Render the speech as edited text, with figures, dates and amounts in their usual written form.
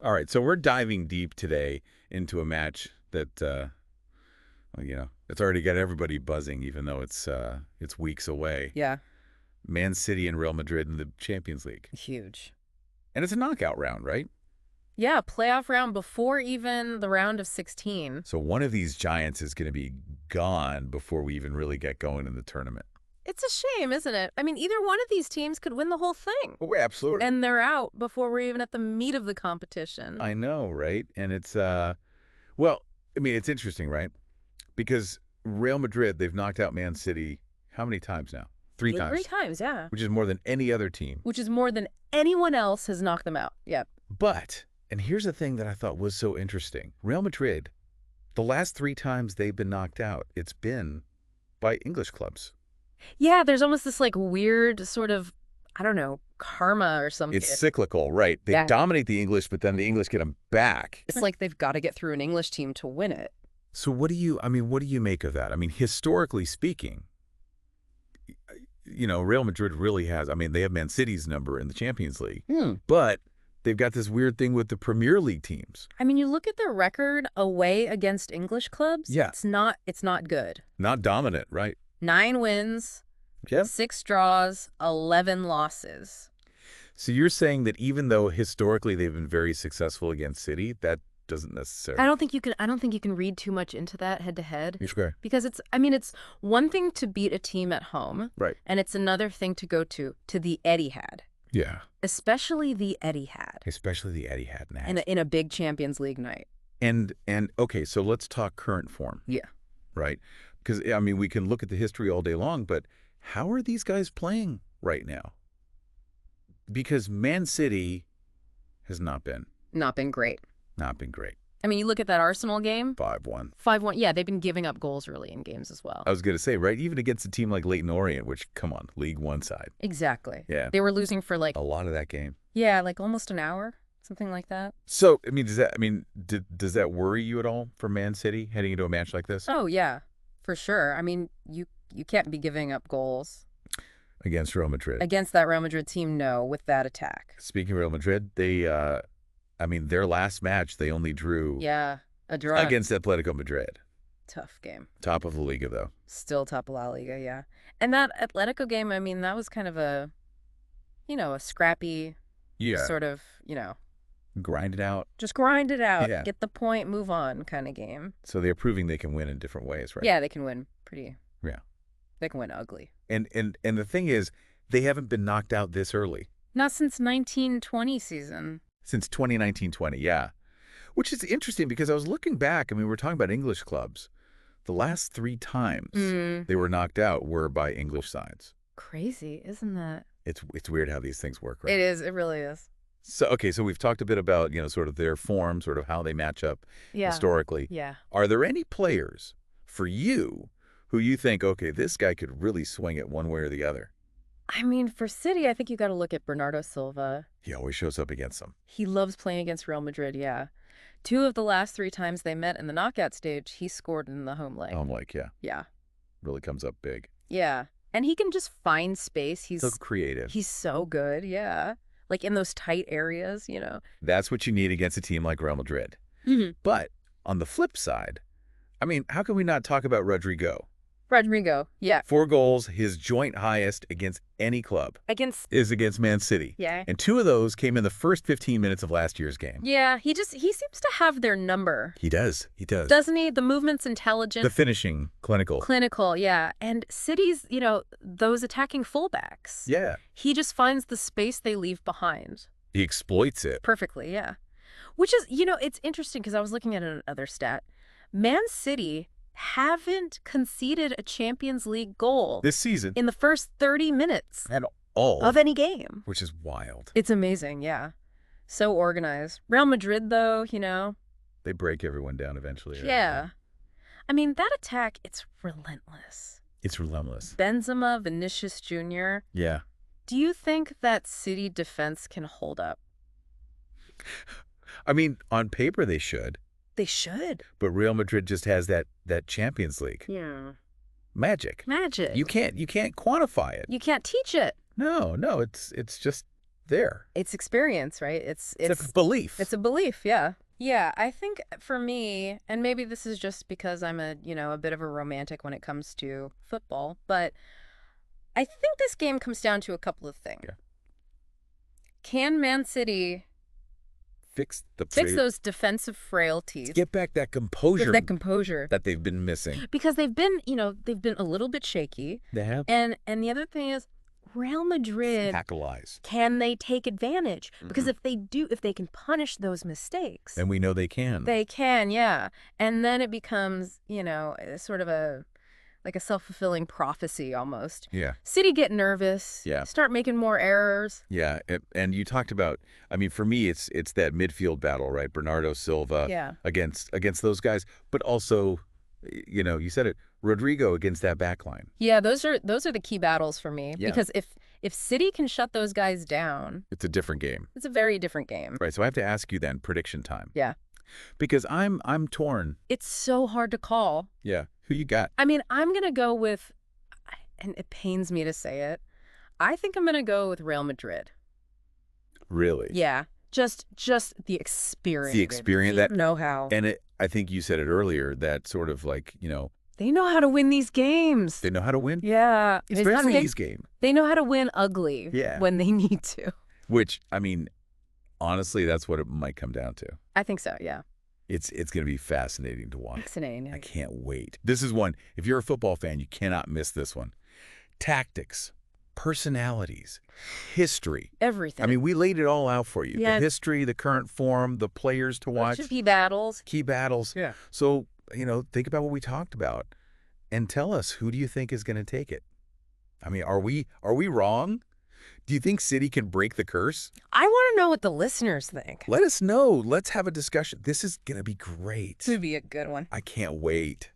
All right, so we're diving deep today into a match that, it's already got everybody buzzing, even though it's weeks away. Yeah. Man City and Real Madrid in the Champions League. Huge. And it's a knockout round, right? Yeah, playoff round before even the round of 16. So one of these giants is going to be gone before we even really get going in the tournament. It's a shame, isn't it? I mean, either one of these teams could win the whole thing. Oh, absolutely. And they're out before we're even at the meat of the competition. I know, right? And it's, it's interesting, right? Because Real Madrid, they've knocked out Man City how many times now? Three times. 3 times, yeah. Which is more than any other team. Which is more than anyone else has knocked them out. Yep. But, and here's the thing that I thought was so interesting. Real Madrid, the last 3 times they've been knocked out, it's been by English clubs. Yeah, there's almost this like weird sort of, I don't know, karma or something. It's cyclical, right? They dominate the English, but then the English get them back. It's like they've got to get through an English team to win it. So what do you make of that? I mean, historically speaking, Real Madrid really has, they have Man City's number in the Champions League, but they've got this weird thing with the Premier League teams. I mean, you look at their record away against English clubs. Yeah. It's not good. Not dominant, right? 9 wins, Yep. 6 draws, 11 losses. So you're saying that even though historically they've been very successful against City, that doesn't necessarily. I don't think you can read too much into that head to head. Sure. Because it's one thing to beat a team at home. Right. And it's another thing to go to the Etihad. Yeah. Especially the Etihad. In a big Champions League night. And okay, so let's talk current form. Yeah. Right? Because we can look at the history all day long, but how are these guys playing right now? Because Man City has not been great. Not been great. I mean, you look at that Arsenal game. 5-1. 5-1. Yeah, they've been giving up goals early in games as well. I was going to say, right? Even against a team like Leyton Orient, which, come on, League One side. Exactly. Yeah. They were losing for a lot of that game. Yeah, like almost an hour, something like that. So, does that worry you at all for Man City heading into a match like this? Oh, yeah, for sure. I mean, you can't be giving up goals. Against Real Madrid. Against that Real Madrid team, no, with that attack. Speaking of Real Madrid, they, their last match, they only drew. Yeah, a draw. Against Atletico Madrid. Tough game. Top of La Liga, though. Still top of La Liga, yeah. And that Atletico game, that was kind of a scrappy, sort of, Grind it out. Just grind it out. Yeah. Get the point, move on kind of game. So they're proving they can win in different ways, right? Yeah, they can win pretty. Yeah. They can win ugly. And the thing is, they haven't been knocked out this early. Not since 1920 season. Since 2019-20, yeah. Which is interesting because I was looking back. We're talking about English clubs. The last 3 times they were knocked out were by English sides. Crazy, isn't that? It's weird how these things work, right? It is. It really is. So, okay, so we've talked a bit about, sort of their form, sort of how they match up historically. Yeah. Are there any players for you who you think, okay, this guy could really swing it one way or the other? For City, I think you got to look at Bernardo Silva. He always shows up against them. He loves playing against Real Madrid, yeah. 2 of the last 3 times they met in the knockout stage, he scored in the home leg. Home leg, yeah. Yeah. Really comes up big. Yeah. And he can just find space. He's so creative. He's so good, yeah. Like in those tight areas, That's what you need against a team like Real Madrid. Mm-hmm. But on the flip side, how can we not talk about Rodrygo? Rodrygo, yeah. 4 goals, his joint highest against any club. Is against Man City. Yeah. And 2 of those came in the first 15 minutes of last year's game. Yeah, he seems to have their number. He does. Doesn't he? The movement's intelligent. The finishing, clinical. Clinical, yeah. And City's, those attacking fullbacks. Yeah. He just finds the space they leave behind. He exploits it. Perfectly, yeah. Which is, it's interesting because I was looking at another stat. Man City haven't conceded a Champions League goal this season in the first 30 minutes at all of any game, which is wild. It's amazing, yeah. So organized. Real Madrid, though, they break everyone down eventually. Yeah. That attack, it's relentless. Benzema, Vinicius Jr. Yeah. Do you think that City defense can hold up? On paper they should. They should. But Real Madrid just has that Champions League. Yeah. Magic. Magic. You can't quantify it. You can't teach it. No, it's just there. It's experience, right? It's a belief. It's a belief, yeah. Yeah, I think for me, and maybe this is just because I'm a bit of a romantic when it comes to football, but I think this game comes down to a couple of things. Yeah. Can Man City Fix those defensive frailties? Get back that composure. That composure that they've been missing. because they've been a little bit shaky. They have. And the other thing is Real Madrid, Tackleize. can they take advantage? Because if they can punish those mistakes, And we know they can. they can, yeah. And then it becomes, sort of like a self-fulfilling prophecy almost. Yeah. City get nervous. Yeah. Start making more errors. Yeah. And you talked about, I mean, for me, it's that midfield battle, right? Bernardo Silva Yeah. against those guys, but also, you said it, Rodrygo against that back line. Yeah, those are the key battles for me. Yeah. Because if City can shut those guys down, It's a different game. it's a very different game. Right. So I have to ask you then, prediction time. Yeah. Because I'm torn. It's so hard to call. Yeah. Who you got? I mean, I'm going to go with, and it pains me to say it, I think I'm going to go with Real Madrid. Really? Yeah. Just the experience. The experience, The that know-how. And I think you said it earlier, that sort of like, They know how to win these games. they know how to win. Yeah. It's very easy game. They know how to win ugly Yeah. when they need to. Which, I mean, honestly, that's what it might come down to. I think so, yeah. It's going to be fascinating to watch. Fascinating. I can't wait. This is one, if you're a football fan, you cannot miss this one. Tactics, personalities, history. Everything. I mean, we laid it all out for you. Yeah. The history, the current form, the players to watch, Key battles. key battles. Yeah. So, think about what we talked about and tell us, who do you think is going to take it? I mean, are we wrong? Do you think City can break the curse? I want to know what the listeners think. Let us know. Let's have a discussion. This is going to be great. This would be a good one. I can't wait.